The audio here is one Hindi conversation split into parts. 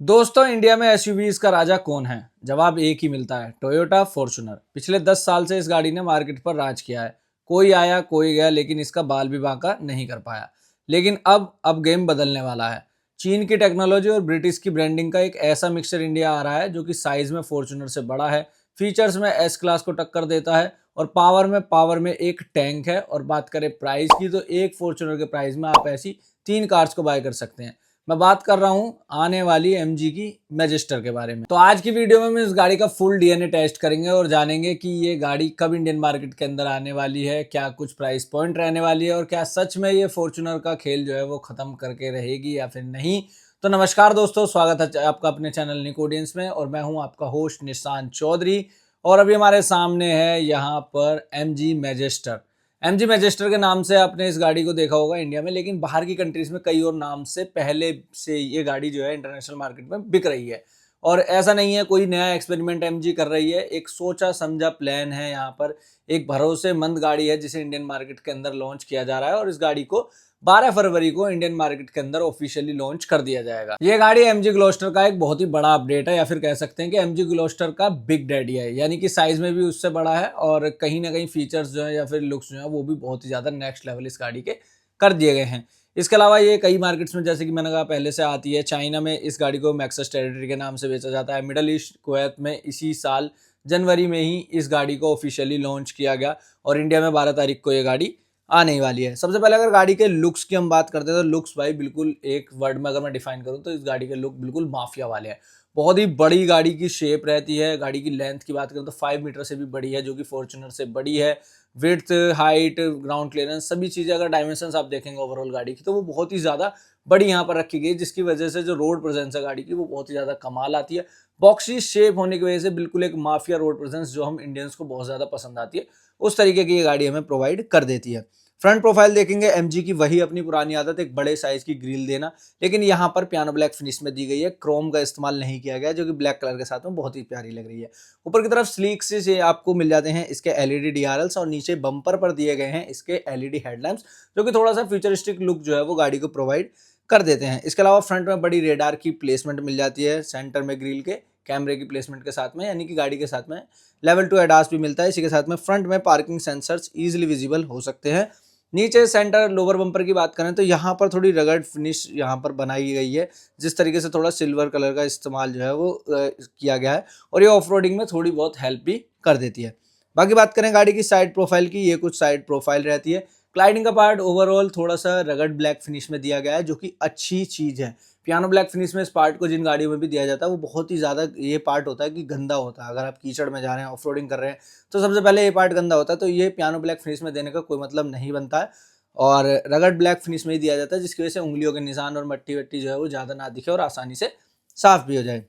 दोस्तों, इंडिया में एसयूवीज का राजा कौन है? जवाब एक ही मिलता है, टोयोटा फॉर्च्यूनर। पिछले 10 साल से इस गाड़ी ने मार्केट पर राज किया है। कोई आया कोई गया, लेकिन इसका बाल भी बांका नहीं कर पाया। लेकिन अब गेम बदलने वाला है। चीन की टेक्नोलॉजी और ब्रिटिश की ब्रांडिंग का एक ऐसा मिक्सचर इंडिया आ रहा है जो कि साइज में फॉर्च्यूनर से बड़ा है, फीचर्स में एस क्लास को टक्कर देता है और पावर में एक टैंक है। और बात करें प्राइस की, तो एक फॉर्च्यूनर के प्राइस में आप ऐसी 3 कार्स को बाय कर सकते हैं। मैं बात कर रहा हूं आने वाली एमजी की मैजेस्टर के बारे में। तो आज की वीडियो में हम इस गाड़ी का फुल डीएनए टेस्ट करेंगे और जानेंगे कि ये गाड़ी कब इंडियन मार्केट के अंदर आने वाली है, क्या कुछ प्राइस पॉइंट रहने वाली है और क्या सच में ये फॉर्च्यूनर का खेल जो है वो खत्म करके रहेगी या फिर नहीं। तो नमस्कार दोस्तों, स्वागत है आपका अपने चैनल निकोडियंस में और मैं हूं आपका होस्ट निशांत चौधरी। और अभी हमारे सामने है यहाँ पर एमजी मैजेस्टर। एमजी मैजेस्टर के नाम से आपने इस गाड़ी को देखा होगा इंडिया में, लेकिन बाहर की कंट्रीज में कई और नाम से पहले से ये गाड़ी जो है इंटरनेशनल मार्केट में बिक रही है। और ऐसा नहीं है कोई नया एक्सपेरिमेंट एमजी कर रही है, एक सोचा समझा प्लान है यहाँ पर। एक भरोसेमंद गाड़ी है जिसे इंडियन मार्केट के अंदर लॉन्च किया जा रहा है और इस गाड़ी को 12 फरवरी को इंडियन मार्केट के अंदर ऑफिशियली लॉन्च कर दिया जाएगा। ये गाड़ी एमजी ग्लोस्टर का एक बहुत ही बड़ा अपडेट है, या फिर कह सकते हैं कि एमजी ग्लोस्टर का बिग डैडी है। यानी कि साइज में भी उससे बड़ा है और कहीं ना कहीं फीचर्स जो है या फिर लुक्स जो है वो भी बहुत ही ज्यादा नेक्स्ट लेवल इस गाड़ी के कर दिए गए हैं। इसके अलावा ये कई मार्केट्स में, जैसे कि मैंने कहा, पहले से आती है। चाइना में इस गाड़ी को मैक्सस टेरिटरी के नाम से बेचा जाता है। मिडल ईस्ट कुवैत में इसी साल जनवरी में ही इस गाड़ी को ऑफिशियली लॉन्च किया गया और इंडिया में 12 तारीख को ये गाड़ी आने ही वाली है। सबसे पहले अगर गाड़ी के लुक्स की हम बात करते हैं तो लुक्स भाई बिल्कुल एक वर्ड में अगर मैं डिफाइन करूं तो इस गाड़ी के लुक बिल्कुल माफिया वाले हैं। बहुत ही बड़ी गाड़ी की शेप रहती है। गाड़ी की लेंथ की बात करें तो 5 मीटर से भी बड़ी है, जो कि फॉर्च्यूनर से बड़ी है। विड्थ, हाइट, ग्राउंड क्लियरेंस, सभी चीज़ें अगर डायमेंशंस आप देखेंगे ओवरऑल गाड़ी की, तो वो बहुत ही ज़्यादा बड़ी यहाँ पर रखी गई, जिसकी वजह से जो रोड प्रेजेंस है गाड़ी की वो बहुत ही ज़्यादा कमाल आती है। बॉक्सी शेप होने की वजह से बिल्कुल एक माफिया रोड प्रेजेंस जो हम इंडियंस को बहुत ज़्यादा पसंद आती है, उस तरीके की ये गाड़ी हमें प्रोवाइड कर देती है। फ्रंट प्रोफाइल देखेंगे, एमजी की वही अपनी पुरानी आदत, एक बड़े साइज की ग्रिल देना, लेकिन यहाँ पर पियानो ब्लैक फिनिश में दी गई है। क्रोम का इस्तेमाल नहीं किया गया, जो कि ब्लैक कलर के साथ में बहुत ही प्यारी लग रही है। ऊपर की तरफ स्लीक से आपको मिल जाते हैं इसके एलईडी डीआरएल्स और नीचे बम्पर पर दिए गए हैं इसके एलईडी हेडलैम्प्स, जो कि थोड़ा सा फ्यूचरिस्टिक लुक जो है वो गाड़ी को प्रोवाइड कर देते हैं। इसके अलावा फ्रंट में बड़ी रेडार की प्लेसमेंट मिल जाती है, सेंटर में ग्रिल के कैमरे की प्लेसमेंट के साथ में, यानी कि गाड़ी के साथ में लेवल 2 एडास भी मिलता है। इसी के साथ में फ्रंट में पार्किंग सेंसर्स इजीली विजिबल हो सकते हैं। नीचे सेंटर लोअर बम्पर की बात करें तो यहाँ पर थोड़ी रगड़ फिनिश यहाँ पर बनाई गई है, जिस तरीके से थोड़ा सिल्वर कलर का इस्तेमाल जो है वो किया गया है और ये ऑफ रोडिंग में थोड़ी बहुत हेल्प भी कर देती है। बाकी बात करें गाड़ी की साइड प्रोफाइल की, ये कुछ साइड प्रोफाइल रहती है। क्लाइडिंग का पार्ट ओवरऑल थोड़ा सा रगड़ ब्लैक फिनिश में दिया गया है, जो कि अच्छी चीज़ है। पियानो ब्लैक फिनिश में इस पार्ट को जिन गाड़ियों में भी दिया जाता है वो बहुत ही ज़्यादा ये पार्ट होता है कि गंदा होता है। अगर आप कीचड़ में जा रहे हैं, ऑफ रोडिंग कर रहे हैं, तो सबसे पहले ये पार्ट गंदा होता है, तो ये पियानो ब्लैक फिनिश में देने का कोई मतलब नहीं बनता है और रगड़ ब्लैक फिनिश में ही दिया जाता है, जिसकी वजह से उंगलियों के निशान और मट्टी वट्टी जो है वो ज़्यादा ना दिखे और आसानी से साफ भी हो जाए।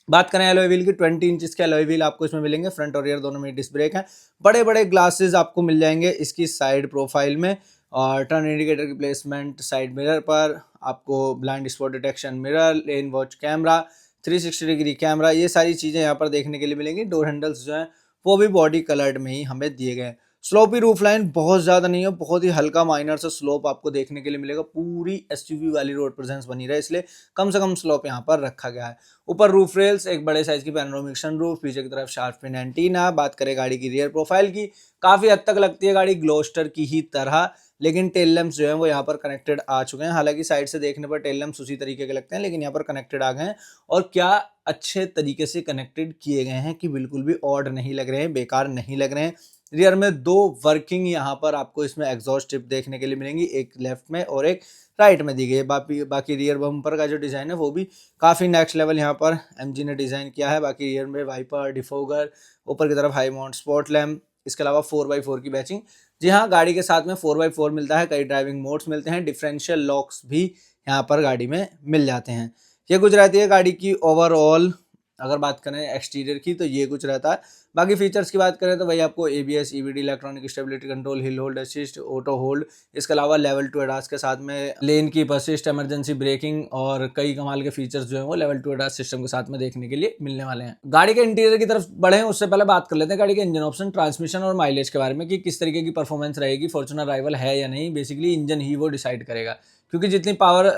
बात करें एलॉय व्हील की, 20 इंचेस के एलॉय व्हील आपको इसमें मिलेंगे। फ्रंट और रियर दोनों में डिस्क ब्रेक है। बड़े बड़े ग्लासेस आपको मिल जाएंगे इसकी साइड प्रोफाइल में और टर्न इंडिकेटर की प्लेसमेंट साइड मिरर पर, आपको ब्लाइंड स्पॉट डिटेक्शन मिरर, लेन वॉच कैमरा, 360 डिग्री कैमरा, ये सारी चीज़ें यहाँ पर देखने के लिए मिलेंगी। डोर हैंडल्स जो हैं वो भी बॉडी कलर्ड में ही हमें दिए गए हैं। स्लोपी रूफ लाइन बहुत ज़्यादा नहीं है, बहुत ही हल्का माइनर सा स्लोप आपको देखने के लिए मिलेगा। पूरी एसयूवी वाली रोड प्रेजेंस बनी रहे, इसलिए कम से कम स्लोप यहाँ पर रखा गया है। ऊपर रूफ रेल्स, एक बड़े साइज की पैनोरामिक सनरूफ, पीछे की तरफ शार्प फिन एंटीना। बात करें गाड़ी की रियर प्रोफाइल की, काफ़ी हद तक लगती है गाड़ी ग्लोस्टर की ही तरह, लेकिन टेल लैंप्स जो है वो यहाँ पर कनेक्टेड आ चुके हैं। हालांकि साइड से देखने पर टेल लैंप्स उसी तरीके के लगते हैं, लेकिन यहाँ पर कनेक्टेड आ गए हैं और क्या अच्छे तरीके से कनेक्टेड किए गए हैं कि बिल्कुल भी ऑड नहीं लग रहे हैं, बेकार नहीं लग रहे हैं। रियर में 2 वर्किंग यहाँ पर आपको इसमें एग्जॉस्ट टिप देखने के लिए मिलेंगी, एक लेफ्ट में और एक राइट में दी गई है। बाकी रियर बम्पर का जो डिज़ाइन है वो भी काफ़ी नेक्स्ट लेवल यहाँ पर एमजी ने डिज़ाइन किया है। बाकी रियर में वाइपर, डिफोगर, ऊपर की तरफ हाई माउंट स्पॉट लैम्प, इसके अलावा 4x4 की बैचिंग। जी हाँ, गाड़ी के साथ में 4x4 मिलता है, कई ड्राइविंग मोड्स मिलते हैं, डिफरेंशियल लॉक्स भी यहाँ पर गाड़ी में मिल जाते हैं। ये कुछ रहती है गाड़ी की ओवरऑल। अगर बात करें एक्सटीरियर की तो ये कुछ रहता है। बाकी फीचर्स की बात करें तो वही आपको ABS, EBD, electronic stability control, hill hold assist, auto hold, इसके अलावा लेवल 2 एडास के साथ में lane keep assist, emergency breaking और कई कमाल के फीचर्स जो है वो लेवल 2 एडास सिस्टम के साथ में देखने के लिए मिलने वाले हैं। गाड़ी के इंटीरियर की तरफ बढ़े उससे पहले बात कर लेते हैं गाड़ी के इंजन ऑप्शन, ट्रांसमिशन और माइलेज के बारे में कि किस तरीके की परफॉर्मेंस रहेगी। फॉर्च्यूनर राइवल है या नहीं, बेसिकली इंजन ही वो डिसाइड करेगा। क्योंकि जितनी पावर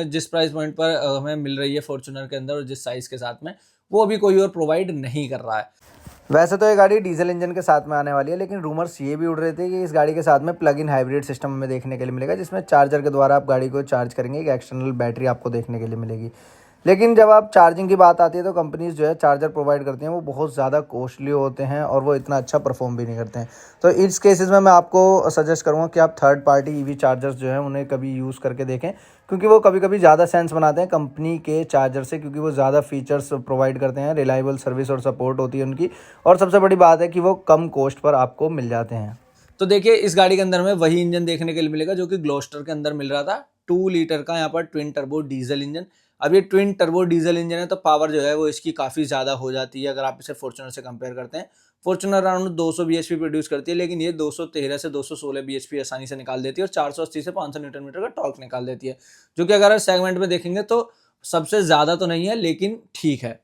जिस प्राइस पॉइंट पर हमें मिल रही है फॉर्च्यूनर के अंदर और जिस साइज़ के साथ में, वो अभी कोई और प्रोवाइड नहीं कर रहा है। वैसे तो ये गाड़ी डीजल इंजन के साथ में आने वाली है, लेकिन रूमर्स ये भी उड़ रहे थे कि इस गाड़ी के साथ में प्लग इन हाइब्रिड सिस्टम हमें देखने के लिए मिलेगा, जिसमें चार्जर के द्वारा आप गाड़ी को चार्ज करेंगे, एक एक्सटर्नल बैटरी आपको देखने के लिए मिलेगी। लेकिन जब आप चार्जिंग की बात आती है तो कंपनीज जो है चार्जर प्रोवाइड करती हैं वो बहुत ज़्यादा कॉस्टली होते हैं और वो इतना अच्छा परफॉर्म भी नहीं करते हैं। तो इस केसेस में मैं आपको सजेस्ट करूँगा कि आप थर्ड पार्टी ईवी चार्जर्स जो हैं उन्हें कभी यूज़ करके देखें, क्योंकि वो कभी कभी ज़्यादा सेंस बनाते हैं कंपनी के चार्जर से, क्योंकि वो ज़्यादा फीचर्स प्रोवाइड करते हैं, रिलायबल सर्विस और सपोर्ट होती है उनकी, और सबसे बड़ी बात है कि वो कम कॉस्ट पर आपको मिल जाते हैं। तो देखिए इस गाड़ी के अंदर में वही इंजन देखने के लिए मिलेगा जो कि ग्लोस्टर के अंदर मिल रहा था, 2 लीटर का यहाँ पर ट्विन टर्बो डीजल इंजन। अब ये ट्विन टर्बो डीजल इंजन है तो पावर जो है वो इसकी काफ़ी ज़्यादा हो जाती है अगर आप इसे फॉर्च्यूनर से कंपेयर करते हैं। फॉर्च्यूनर अराउंड 200 bhp प्रोड्यूस करती है, लेकिन ये 213 से 216 bhp आसानी से निकाल देती है और 480 से 500 न्यूटन मीटर का टॉर्क निकाल देती है, जो कि अगर सेगमेंट में देखेंगे तो सबसे ज़्यादा तो नहीं है लेकिन ठीक है।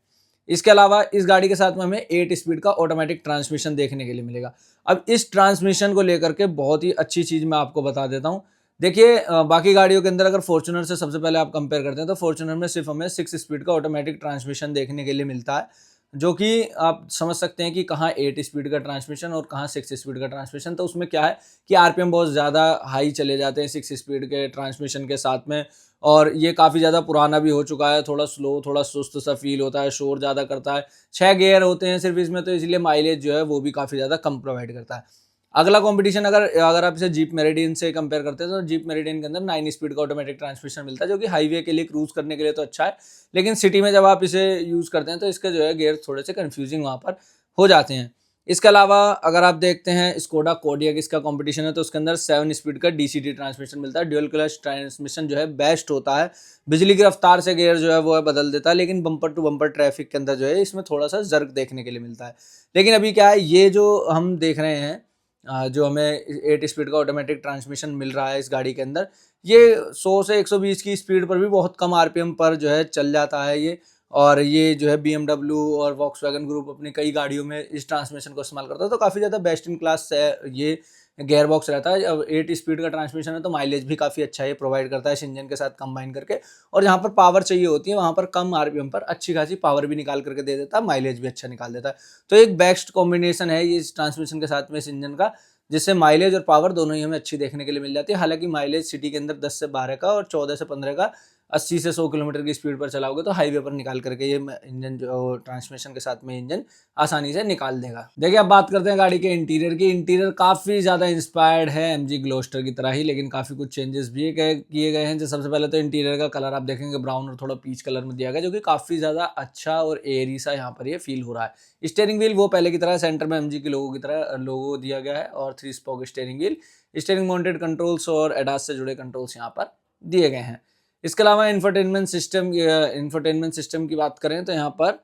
इसके अलावा इस गाड़ी के साथ में हमें 8 स्पीड का ऑटोमेटिक ट्रांसमिशन देखने के लिए मिलेगा। अब इस ट्रांसमिशन को लेकर के बहुत ही अच्छी चीज़ मैं आपको बता देता हूँ। देखिए बाकी गाड़ियों के अंदर अगर फॉर्च्यूनर से सबसे पहले आप कंपेयर करते हैं तो फॉर्च्यूनर में सिर्फ हमें 6 स्पीड का ऑटोमेटिक ट्रांसमिशन देखने के लिए मिलता है, जो कि आप समझ सकते हैं कि कहाँ 8 स्पीड का ट्रांसमिशन और कहाँ 6 स्पीड का ट्रांसमिशन। तो उसमें क्या है कि आरपीएम बहुत ज़्यादा हाई चले जाते हैं 6 स्पीड के ट्रांसमिशन के साथ में, और ये काफ़ी ज़्यादा पुराना भी हो चुका है, थोड़ा स्लो थोड़ा सुस्त सा फील होता है, शोर ज़्यादा करता है। 6 गियर होते हैं सिर्फ इसमें, तो इसलिए माइलेज जो है वो भी काफ़ी ज़्यादा कम प्रोवाइड करता है। अगला कंपटीशन अगर अगर आप इसे जीप मेरिडियन से कंपेयर करते हैं तो जीप मेरिडियन के अंदर 9 स्पीड का ऑटोमेटिक ट्रांसमिशन मिलता है, जो कि हाईवे के लिए क्रूज करने के लिए तो अच्छा है, लेकिन सिटी में जब आप इसे यूज़ करते हैं तो इसके जो है गियर थोड़े से कन्फ्यूजिंग वहाँ पर हो जाते हैं। इसके अलावा अगर आप देखते हैं स्कोडा कोडियाक इसका कंपटीशन है तो उसके अंदर 7 स्पीड का डीसीटी ट्रांसमिशन मिलता है। ड्यूल क्लच ट्रांसमिशन जो है बेस्ट होता है, बिजली की रफ्तार से गियर जो है वो है बदल देता है, लेकिन बम्पर टू बम्पर ट्रैफिक के अंदर जो है इसमें थोड़ा सा जर्क देखने के लिए मिलता है। लेकिन अभी क्या है, ये जो हम देख रहे हैं जो हमें 8 स्पीड का ऑटोमेटिक ट्रांसमिशन मिल रहा है इस गाड़ी के अंदर, ये 100 से 120 की स्पीड पर भी बहुत कम आरपीएम पर जो है चल जाता है ये। और ये जो है BMW और वॉक्सवैगन ग्रुप अपनी कई गाड़ियों में इस ट्रांसमिशन को इस्तेमाल करता है, तो काफ़ी ज़्यादा बेस्ट इन क्लास ये गियर बॉक्स रहता है। अब 8 स्पीड का ट्रांसमिशन है तो माइलेज भी काफ़ी अच्छा ये प्रोवाइड करता है इस इंजन के साथ कंबाइन करके, और जहाँ पर पावर चाहिए होती है वहाँ पर कम आरपीएम पर अच्छी खासी पावर भी निकाल करके दे देता है, माइलेज भी अच्छा निकाल देता है। तो एक बेस्ट कॉम्बिनेशन है ये इस ट्रांसमिशन के साथ में इस इंजन का, जिससे माइलेज और पावर दोनों ही हमें अच्छी देखने के लिए मिल जाती है। हालांकि माइलेज सिटी के अंदर 10 से 12 का और 14 से 15 का 80 से 100 किलोमीटर की स्पीड पर चलाओगे तो हाईवे पर निकाल करके ये इंजन जो ट्रांसमिशन के साथ में इंजन आसानी से निकाल देगा। देखिए अब बात करते हैं गाड़ी के इंटीरियर की। इंटीरियर काफ़ी ज़्यादा इंस्पायर्ड है एमजी ग्लोस्टर की तरह ही, लेकिन काफ़ी कुछ चेंजेस भी किए गए हैं। जो सबसे पहले तो इंटीरियर का कलर आप देखेंगे ब्राउन और थोड़ा पीच कलर में दिया गया, जो कि काफ़ी ज़्यादा अच्छा और एयरी सा यहाँ पर ये फील हो रहा है। स्टीयरिंग व्हील वो पहले की तरह सेंटर में एमजी के लोगों की तरह लोगो दिया गया है और 3 spoke steering wheel, steering mounted controls और एडास से जुड़े कंट्रोल्स यहाँ पर दिए गए हैं। इसके अलावा इंफोटेनमेंट सिस्टम की बात करें तो यहाँ पर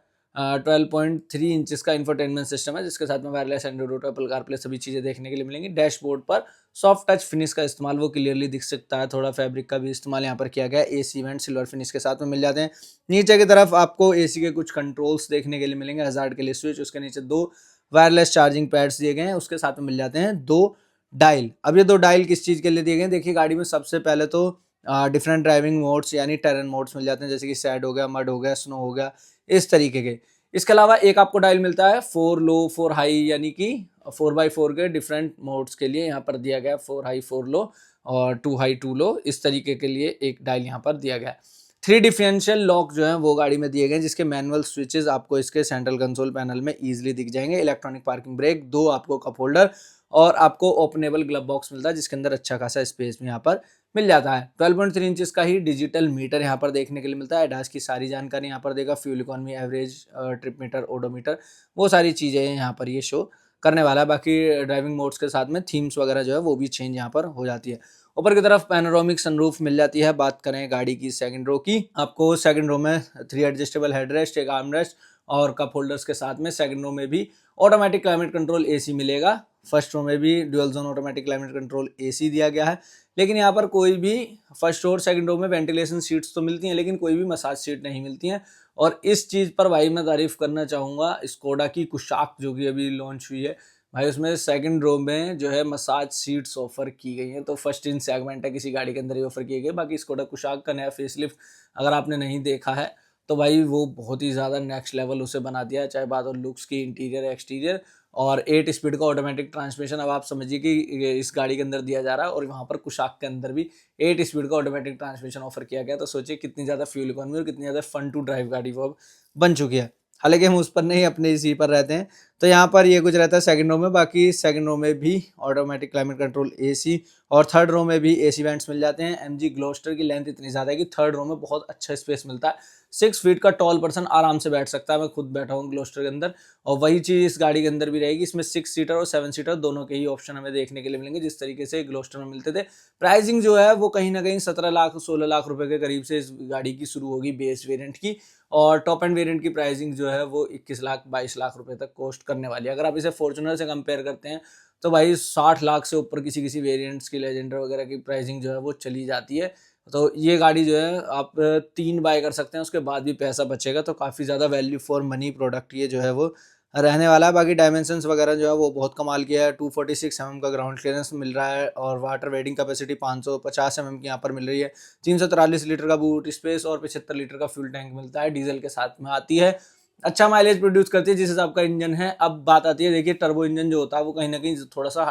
12.3 इंचेस का इंफोटेनमेंट सिस्टम है, जिसके साथ में वायरलेस एंड्रॉइड एप्पल कारप्ले सभी चीज़ें देखने के लिए मिलेंगी। डैशबोर्ड पर सॉफ्ट टच फिनिश का इस्तेमाल वो क्लियरली दिख सकता है, थोड़ा फैब्रिक का भी इस्तेमाल यहाँ पर किया गया है। एसी वेंट सिल्वर फिनिश के साथ में मिल जाते हैं। नीचे की तरफ आपको एसी के कुछ कंट्रोल्स देखने के लिए मिलेंगे, हजार्ड के लिए स्विच, उसके नीचे 2 वायरलेस चार्जिंग पैड्स दिए गए हैं, उसके साथ में मिल जाते हैं 2 डायल। अब ये 2 डायल किस चीज़ के लिए दिए गए हैं, देखिए गाड़ी में सबसे पहले तो डिफरेंट ड्राइविंग मोड्स यानी टेरेन मोड्स मिल जाते हैं, जैसे कि सैड हो गया, मड हो गया, स्नो हो गया, इस तरीके के। इसके अलावा एक आपको डायल मिलता है 4 लो 4 हाई, यानी कि 4x4 के डिफरेंट मोड्स के लिए यहाँ पर दिया गया 4 हाई 4 लो और 2 हाई 2 लो, इस तरीके के लिए एक डायल यहाँ पर दिया गया है। 3 डिफरेंशियल लॉक जो है वो गाड़ी में दिए गए हैं, जिसके मैनुअल स्विचेस आपको इसके सेंट्रल कंसोल पैनल में इजीली दिख जाएंगे। इलेक्ट्रॉनिक पार्किंग ब्रेक, 2 आपको कप होल्डर और आपको ओपनेबल ग्लव बॉक्स मिलता है, जिसके अंदर अच्छा खासा स्पेस भी यहाँ पर मिल जाता है। 12.3 इंचेस का ही डिजिटल मीटर यहाँ पर देखने के लिए मिलता है। एडास की सारी जानकारी यहाँ पर देगा, fuel economy, average, trip meter, odometer, वो सारी चीज़ें यहाँ पर ये शो करने वाला है। बाकी ड्राइविंग मोड्स के साथ में थीम्स वगैरह जो है वो भी चेंज यहाँ पर हो जाती है। ऊपर की तरफ पैनोरामिक सनरूफ मिल जाती है। बात करें गाड़ी की सेकंड रो की, आपको सेकंड रो में 3 एडजस्टेबल हेडरेस्ट, एक आर्म रेस्ट और कप होल्डर्स के साथ में सेकंड रो में भी ऑटोमेटिक क्लाइमेट कंट्रोल एसी मिलेगा। फर्स्ट रो में भी dual zone automatic climate control AC दिया गया है, लेकिन यहाँ पर कोई भी फर्स्ट और सेकंड रो में वेंटिलेशन सीट्स तो मिलती हैं, लेकिन कोई भी मसाज सीट नहीं मिलती हैं। और इस चीज़ पर भाई मैं तारीफ करना चाहूँगा स्कोडा की कुशाक, जो कि अभी लॉन्च हुई है, भाई उसमें सेकंड रो में जो है मसाज सीट्स ऑफर की गई हैं, तो फर्स्ट इन सेगमेंट है, किसी गाड़ी के अंदर ही ऑफर किए गए। बाकी स्कोडा कुशाक का नया फेसलिफ्ट अगर आपने नहीं देखा है तो भाई वो बहुत ही ज़्यादा नेक्स्ट लेवल उसे बना दिया है, चाहे बात हो लुक्स की, इंटीरियर एक्सटीरियर। और 8 स्पीड का ऑटोमेटिक ट्रांसमिशन अब आप समझिए कि इस गाड़ी के अंदर दिया जा रहा है, और वहाँ पर कुशाक के अंदर भी 8 स्पीड का ऑटोमेटिक ट्रांसमिशन ऑफर किया गया। तो सोचिए कितनी ज़्यादा फ्यूल इकोनॉमी और कितनी ज़्यादा फन टू ड्राइव गाड़ी वो अब बन चुकी है। हालांकि हम उस पर नहीं, अपने इसी पर रहते हैं। तो यहाँ पर ये कुछ रहता है सेकंड रो में। बाकी सेकंड रो में भी ऑटोमेटिक क्लाइमेट कंट्रोल एसी, और थर्ड रो में भी एसी वेंट्स मिल जाते हैं। एमजी ग्लोस्टर की लेंथ इतनी ज़्यादा है कि थर्ड रो में बहुत अच्छा स्पेस मिलता है। 6 फीट का टॉल पर्सन आराम से बैठ सकता है। मैं खुद बैठा हूँ ग्लोस्टर के अंदर, और वही चीज़ इस गाड़ी के अंदर भी रहेगी। इसमें 6 सीटर और 7 सीटर दोनों के ही ऑप्शन हमें देखने के लिए मिलेंगे, जिस तरीके से ग्लोस्टर में मिलते थे। प्राइसिंग जो है वो कहीं ना कहीं 17 लाख 16 लाख रुपए के करीब से इस गाड़ी की शुरू होगी बेस वेरिएंट की, और टॉप एंड वेरिएंट की प्राइसिंग जो है वो 21 लाख 22 लाख रुपए तक कॉस्ट करने वाली है। अगर आप इसे फॉर्च्यूनर से कंपेयर करते हैं तो भाई 60 लाख से ऊपर किसी किसी वेरिएंट्स की, लेजेंडर वगैरह की प्राइसिंग जो है वो चली जाती है। तो ये गाड़ी जो है आप 3 बाय कर सकते हैं, उसके बाद भी पैसा बचेगा। तो काफ़ी ज़्यादा वैल्यू फॉर मनी प्रोडक्ट ये जो है वो रहने वाला है। बाकी डायमेंशंस वगैरह जो है वो बहुत कमाल किया है। 246 mm का ग्राउंड क्लियरेंस मिल रहा है, और वाटर वेडिंग कैपेसिटी 550 mm की यहाँ पर मिल रही है। 343 लीटर का बूट स्पेस और 75 लीटर का फ्यूल टैंक मिलता है। डीजल के साथ में आती है, अच्छा माइलेज प्रोड्यूस करती है जिस हिसाब का इंजन है। अब बात आती है, देखिए टर्बो इंजन जो होता है वो कहीं ना कहीं थोड़ा सा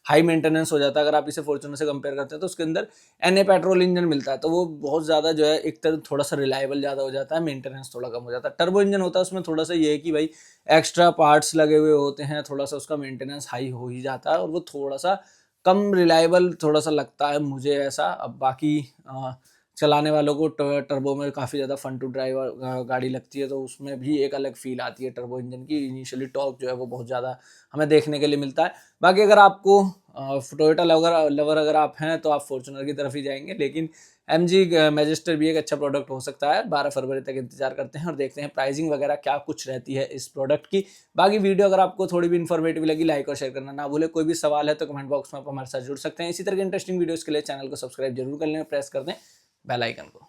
हाई मेंटेनेंस हो जाता है। अगर आप इसे फॉर्च्यूनर से कंपेयर करते हैं तो उसके अंदर एनए पेट्रोल इंजन मिलता है, तो वो बहुत ज़्यादा जो है एक तरह थोड़ा सा रिलायबल ज़्यादा हो जाता है, मेंटेनेंस थोड़ा कम हो जाता है। टर्बो इंजन होता है उसमें थोड़ा सा ये है कि भाई एक्स्ट्रा पार्ट्स लगे हुए होते हैं, थोड़ा सा उसका मेंटेनेंस हाई हो ही जाता है, और वो थोड़ा सा कम रिलायबल थोड़ा सा लगता है मुझे ऐसा। अब बाकी चलाने वालों को टर्बो में काफ़ी ज़्यादा फन टू ड्राइव गाड़ी लगती है, तो उसमें भी एक अलग फील आती है टर्बो इंजन की। इनिशियली टॉर्क जो है वो बहुत ज़्यादा हमें देखने के लिए मिलता है। बाकी अगर आपको टोयोटा लवर अगर आप हैं तो आप फॉर्च्यूनर की तरफ ही जाएंगे, लेकिन MG मैजिस्टर भी एक अच्छा प्रोडक्ट हो सकता है। 12 फरवरी तक इंतजार करते हैं और देखते हैं प्राइसिंग वगैरह क्या कुछ रहती है इस प्रोडक्ट की। बाकी वीडियो अगर आपको थोड़ी भी इन्फॉर्मेटिव लगी, लाइक और शेयर करना ना भूले। कोई भी सवाल है तो कमेंट बॉक्स में आप हमारे साथ जुड़ सकते हैं। इसी तरह के इंटरेस्टिंग वीडियोस के लिए चैनल को सब्सक्राइब जरूर कर लें, प्रेस कर दें बेल आइकन को।